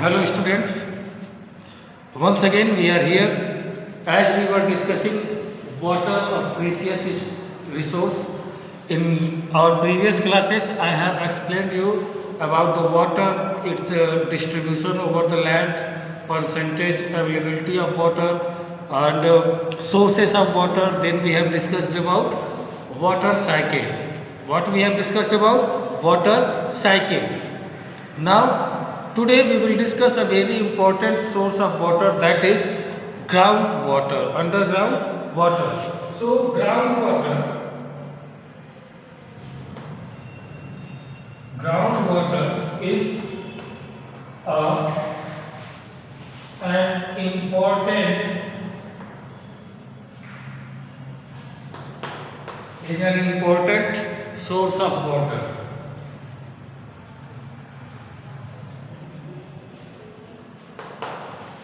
Hello students, once again we are here as we were discussing water of precious resource. In our previous classes I have explained you about the water, its distribution over the land, percentage availability of water and sources of water. Then we have discussed about water cycle. What we have discussed about? Water cycle. Now, today we will discuss a very important source of water, that is groundwater, underground water. So, groundwater is a, an important source of water.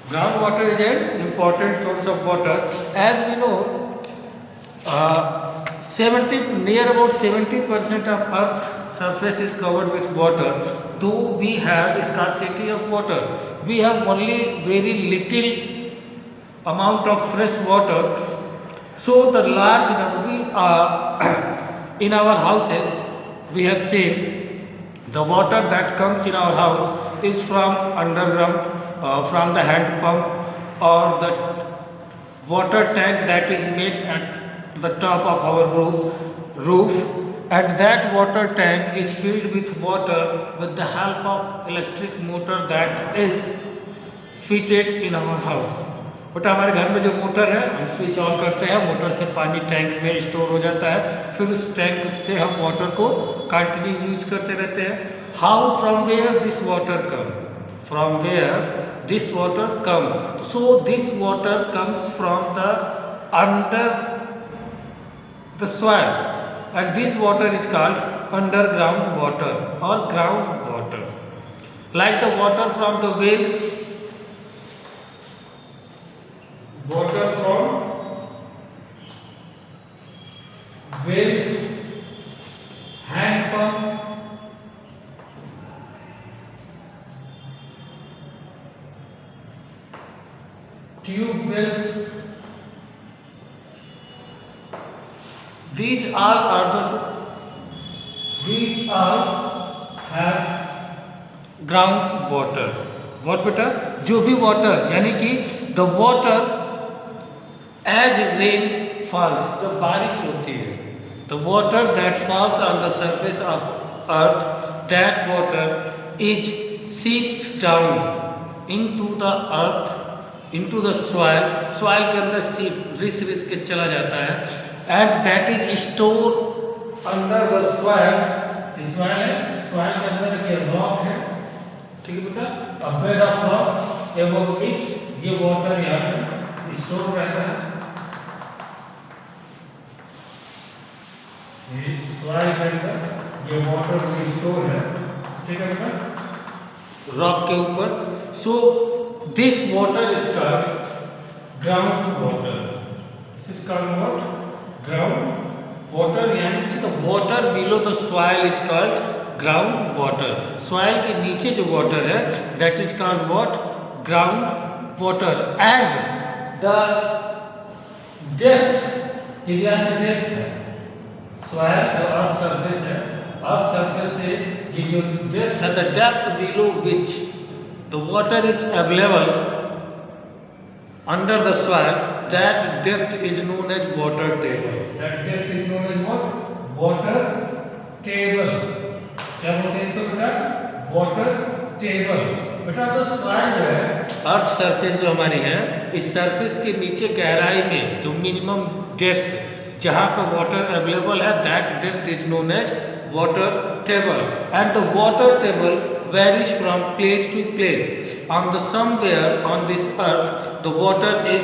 Groundwater is an important source of water. As we know, near about 70% of Earth's surface is covered with water. Though we have scarcity of water, we have only very little amount of fresh water. So the large in our houses, we have seen the water that comes in our house is from underground. From the hand pump or the water tank that is made at the top of our roof, and that water tank is filled with water with the help of electric motor that is fitted in our house. But हमारे घर में जो motor है हम switch on करते हैं, motor से पानी टैंक में स्टोर हो जाता है, फिर उस टैंक से हम वाटर को कंटिन्यू यूज करते रहते हैं. How from where this water come? From where this water comes? So this water comes from the under the soil, and this water is called underground water or groundwater. Like the water from the wells, water from wells, hand pump, tube wells, these all have ground water. What बेटा? जो भी water यानी कि the water as rain falls, जब बारिश होती है, the water that falls on the surface of earth, that water is seeps down into the earth, into the soil के अंदर सीप रिस के चला जाता है, and that is stored under the soil. soil के अंदर ये रॉक है, ठीक है बेटा, a bed of rock above which ये वाटर यहाँ पे स्टोर रहता है. ये soil के अंदर ये वाटर स्टोर है, ठीक है बेटा, रॉक के ऊपर. So this water is called groundwater. This is called what? Groundwater. यानी कि the water below the soil is called groundwater. Soil के नीचे जो water है, that is called what? Groundwater. And the depth, ये जैसे depth है, soil जो earth surface है, earth surface से ये जो depth है, the depth below which the water is available under the soil, that depth is known as water table. That depth is known as what? Water table. क्या बोलते हैं इसको बेटा? Water table. बेटा तो soil जो है, अर्थ सरफेस जो हमारी है, इस सरफेस के नीचे गहराई में जो मिनिमम डेप्थ जहाँ पर वाटर अवेलेबल है, that depth is known as water table. And the water table varies from place to place. On the somewhere on this earth, the water is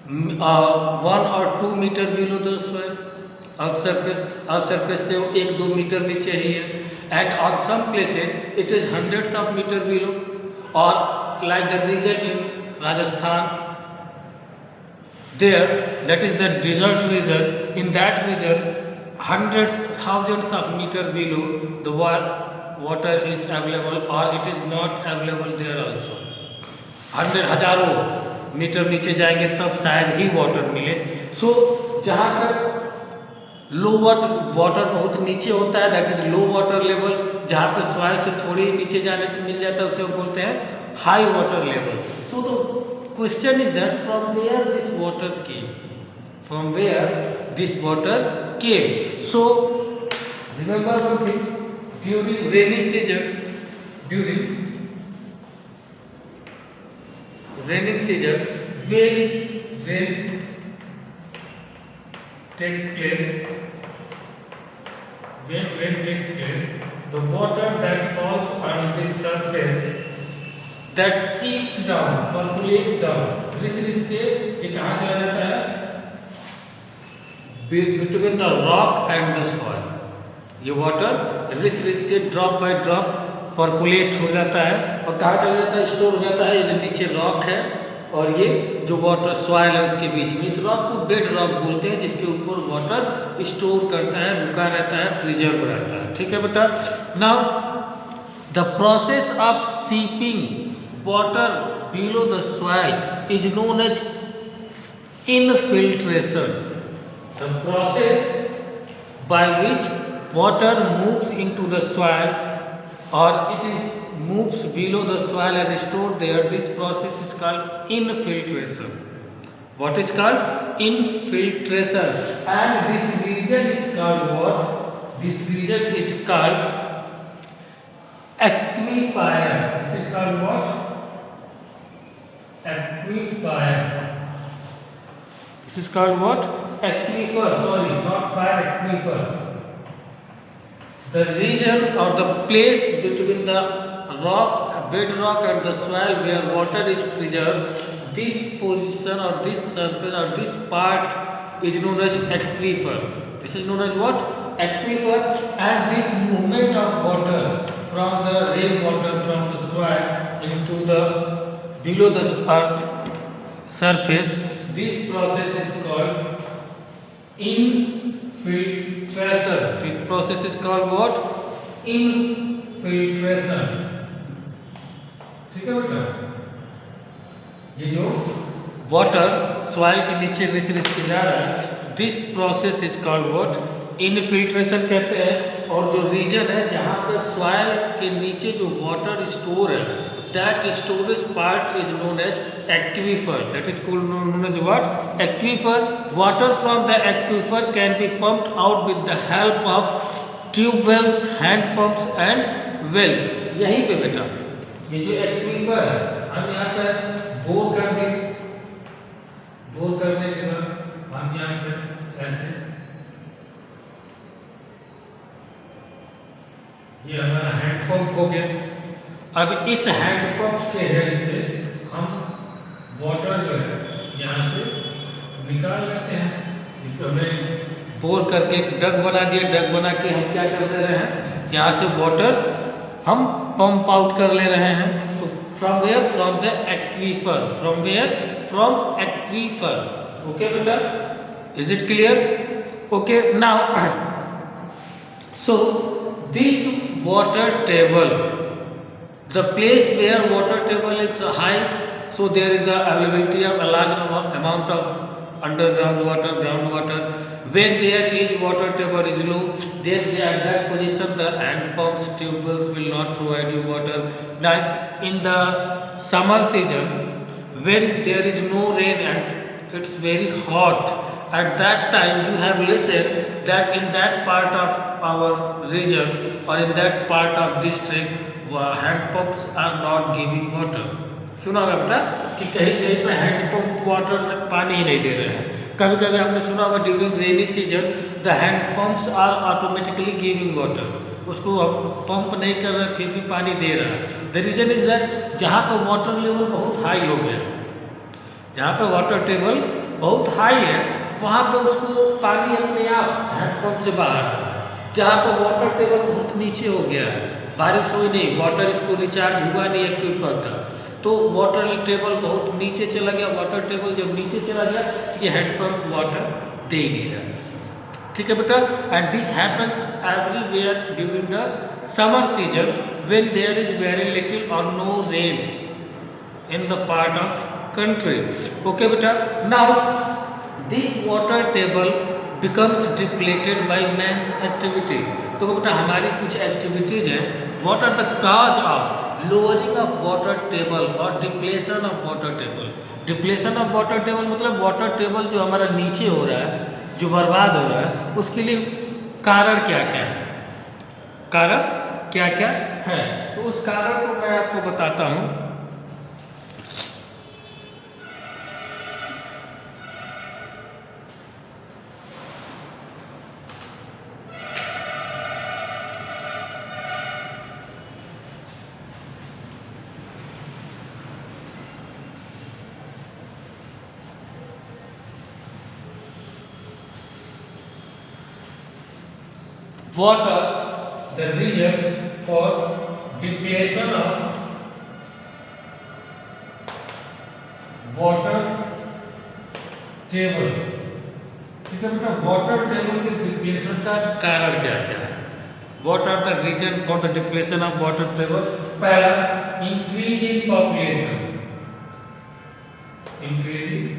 1 or 2 meter below the soil. Earth surface से 1-2 metre नीचे ही है. And on some places it is hundreds of meter below. Or like the region in Rajasthan, there, that is the desert region. In that region, hundreds, thousands of meter below the water is available or it is not available there also. 100 हजारों metre नीचे जाएंगे तब शायद ही water मिले. सो जहाँ पर लो water बहुत नीचे होता है, that is low water level. जहाँ पे सॉइल से थोड़ी नीचे जाने को मिल जाता है उसे बोलते हैं high water level. So the question is that from where this water came, from where this water came. So remember one thing, during rainy season, during rainy season, when rain takes place, the water that falls on the surface that seeps down, percolates down, रिस के ये कहाँ चला जाता है? Between the rock and the soil. ये water रिस के ड्रॉप बाय ड्रॉप परकुलेट हो जाता है और कहाँ चला जाता है? स्टोर हो जाता है. ये जो नीचे रॉक है और ये जो वाटर सॉइल है उसके बीच में, इस रॉक को बेड रॉक बोलते हैं, जिसके ऊपर वाटर स्टोर करता है, रुका रहता है, प्रिजर्व रहता है. ठीक है बेटा. Now the process of seeping water below the soil is known as infiltration. The process by which water moves into the soil or it is moves below the soil and stored there, this process is called infiltration. What is called? Infiltration. And this region is called what? This region is called aquifer. This is called what? Aquifer. This is called what? Aquifer. Sorry, not fire, aquifer. The region or the place between the rock, bedrock and the soil where water is preserved, this position or this surface or this part is known as aquifer. This is known as what? Aquifer. And this movement of water from the rainwater from the soil into the below the earth surface, this process is called infiltration. This process is called what? Infiltration. ठीक है बेटा. ये जो water soil के नीचे रिस के जा रहा है, this process is called what? Infiltration कहते हैं. और जो रीजन है जहाँ पे सॉइल के नीचे जो वाटर स्टोर है, that storage part is known as aquifer. That is called known as what? Aquifer. Water from the aquifer can be pumped out with the help of tube wells, hand pumps and wells. यही पे बेटा ये जो aquifer है, हम यहाँ पे bore कर दें, बोर करने के बाद हम यहाँ पे ऐसे, ये हमारा हैंड पंप हो गया. अब इस हैंड पंप के हेल्प से हम वाटर जो है यहाँ से निकाल लेते हैं. हमें बोर करके एक डग बना दिया, डग बना के हम क्या कर दे रहे हैं? यहाँ से वाटर हम पंप आउट कर ले रहे हैं. तो from where? From the aquifer. From where? From aquifer. Okay बेटा, is it clear? Okay. Now so this water table, the place where water table is high, so there is the availability of a large amount of underground water, groundwater. When there is water table is low, then at that position the hand pumps, tube wells will not provide you water. Like in the summer season, when there is no rain and it's very hot, at that time you have listened that in that part of our region or in that part of district hand pumps are not giving water. सुना होगा बेटा कि कहीं कहीं पर hand pump water पानी ही नहीं दे रहे हैं. कभी कभी आपने सुना होगा during rainy season the hand pumps are automatically giving water. उसको अब पंप नहीं कर रहे फिर भी पानी दे रहा है. द रीजन इज दैट जहाँ पर वाटर लेवल बहुत हाई हो गया, जहाँ पर वाटर टेबल बहुत हाई है, वहाँ पर उसको पानी अपने आप हैंड पंप से बाहर. जहाँ पर वाटर टेबल बहुत नीचे हो गया है, बारिश हुई नहीं, वाटर इसको रिचार्ज हुआ नहीं एक्वीफर का, तो वाटर टेबल बहुत नीचे चला गया. वाटर टेबल जब नीचे चला गया ये हैंड पंप वाटर दे ही नहीं रहा. ठीक है बेटा, and this happens everywhere during the summer season when there is very little और no rain in the part of country. Okay बेटा, now this water table becomes depleted by man's activity. तो बेटा हमारी कुछ एक्टिविटीज हैं, what are the cause of lowering of water table और depletion of water table. Depletion of water table मतलब water table जो हमारा नीचे हो रहा है, जो बर्बाद हो रहा है, उसके लिए कारण क्या क्या है, कारण क्या क्या है। तो उस कारण को मैं आपको बताता हूँ। Water, the reason for depletion of water table। ठीक है बेटा, वाटर टेबल के डिप्लेशन का कारण क्या क्या है, what are the reason for the depletion of water table. पहला, इंक्रीज इन पॉपुलेशन, इंक्रीज,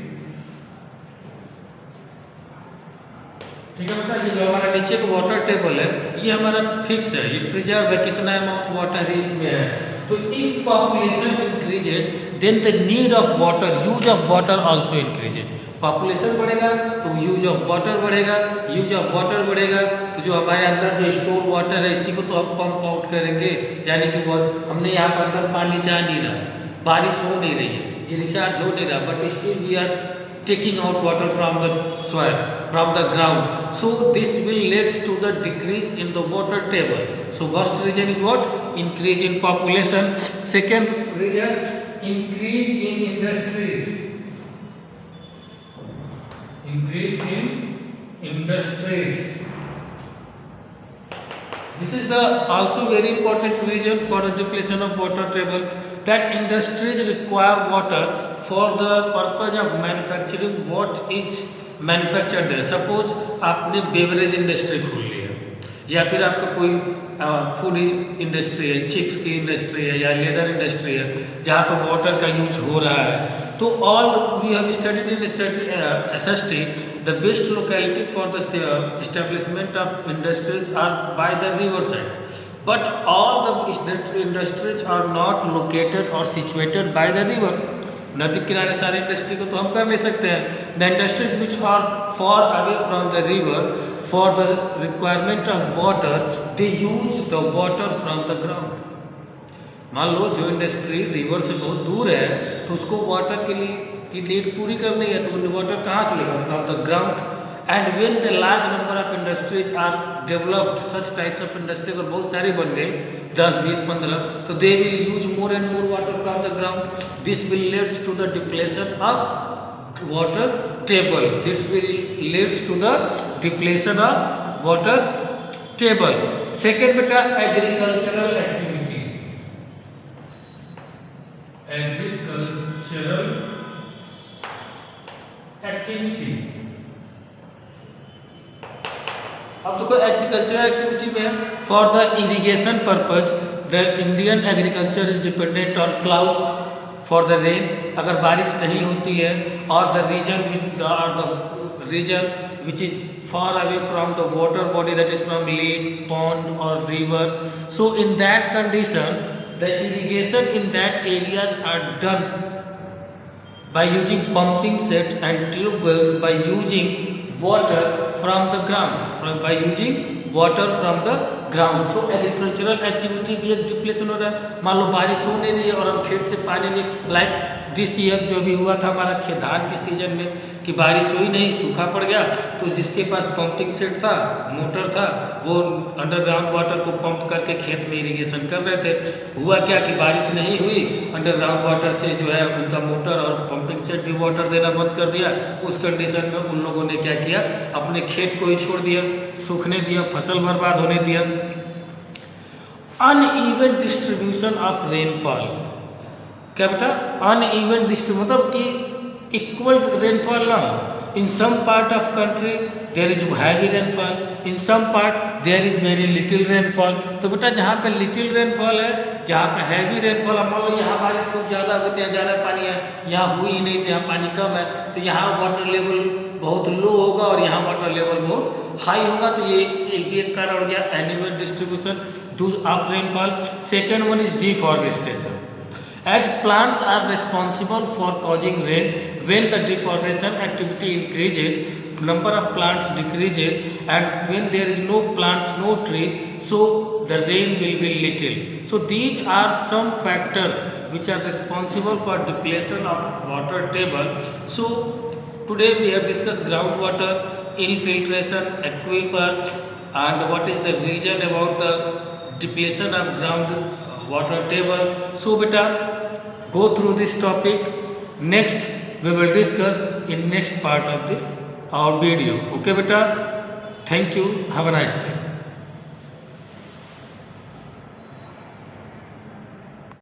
ठीक है बेटा, ये जो हमारा नीचे का वाटर टेबल है ये हमारा फिक्स है, ये प्रिजर्व है, कितना अमाउंट वाटर इसमें है। तो if population increases then the need of water, use of water also increases. Population बढ़ेगा तो यूज ऑफ वाटर बढ़ेगा, यूज ऑफ वाटर बढ़ेगा तो जो हमारे अंदर जो स्टोर वाटर है इसी को तो हम पंप आउट करेंगे, यानी कि हमने यहाँ पर अंदर पानी जा नहीं रहा, बारिश हो नहीं रही है, ये रिचार्ज हो नहीं रहा, but still we are taking out water from the soil, from the ground, so this will leads to the decrease in the water table। So first reason is what? Increase in population। Second reason, increase in industries, increase in industries। This is the also very important reason for the depletion of water table, that industries require water for the purpose of manufacturing what is manufactured there। Suppose आपने beverage industry खोल ली है, या फिर आपका कोई food industry है, chips की industry है या लेदर इंडस्ट्री है जहाँ पर वाटर का यूज हो रहा है, तो all we have studied in SST the best locality for the establishment of industries are by the river side, but all the industries are not located or situated by the river। नदी किनारे सारे industry को तो हम कर नहीं सकते हैं। The industries which are far away from the river for the requirement of water they use the water from the ground. मान लो जो इंडस्ट्री रिवर से बहुत दूर है तो उसको वाटर के लिए की नीड पूरी करनी है, तो वाटर कहाँ से लेगा? From the ground. And when the large number of industries are developed, such types of industry अगर बहुत सारी बन गई 10, 20, 15, तो they will use more and more water from the ground. This will leads to the depletion of water table, this will leads to the depletion of water table. Second बेटा agricultural activity, agricultural activity. अब देखो agricultural activity में for the irrigation purpose the Indian agriculture is dependent on clouds for the rain. अगर बारिश नहीं होती है और the reason which is far away from the water body, that is from lake, pond or river, so in that condition the irrigation in that areas are done by using pumping set and tube wells, by using water from the ground, by using water from the ground. तो agricultural activity भी एक depletion हो रहा है। मान लो बारिश हो नहीं रही है और हम खेत से पानी नहीं, लाइक दिस ईयर जो भी हुआ था हमारा धान के सीजन में कि बारिश हुई नहीं, सूखा पड़ गया, तो जिसके पास पंपिंग सेट था, मोटर था, वो अंडरग्राउंड वाटर को पंप करके खेत में इरिगेशन कर रहे थे। हुआ क्या कि बारिश नहीं हुई, अंडरग्राउंड वाटर से जो है उनका मोटर और पंपिंग सेट भी वाटर देना बंद कर दिया। उस कंडीशन में उन लोगों ने क्या किया, अपने खेत को ही छोड़ दिया, सूखने दिया, फसल बर्बाद होने दिया। अनइवन डिस्ट्रीब्यूशन ऑफ रेनफॉल, क्या बेटा? अनइवन डिस्ट्रीब्यूशन मतलब कि इक्वल रेनफॉल ना हो। In some part of country there is heavy rainfall, in some part there is very little rainfall. तो बेटा जहाँ पे little rainfall है, जहाँ पे heavy rainfall, मान लो यहाँ बारिश खूब ज़्यादा होती है, ज़्यादा पानी है, यहाँ हुई ही नहीं, तो यहाँ पानी कम है, तो यहाँ वाटर लेवल बहुत लो होगा और यहाँ वाटर लेवल बहुत हाई होगा। तो ये एक कारण हो गया annual distribution of rainfall. Second one is deforestation. As plants are responsible for causing rain, when the deforestation activity increases, number of plants decreases, and when there is no plants, no tree, so the rain will be little. So these are some factors which are responsible for depletion of water table. So today we have discussed groundwater, infiltration, aquifer, and what is the reason about the depletion of ground water table. So beta, go through this topic. Next we will discuss in next part of this our video. Okay beta, thank you, have a nice day.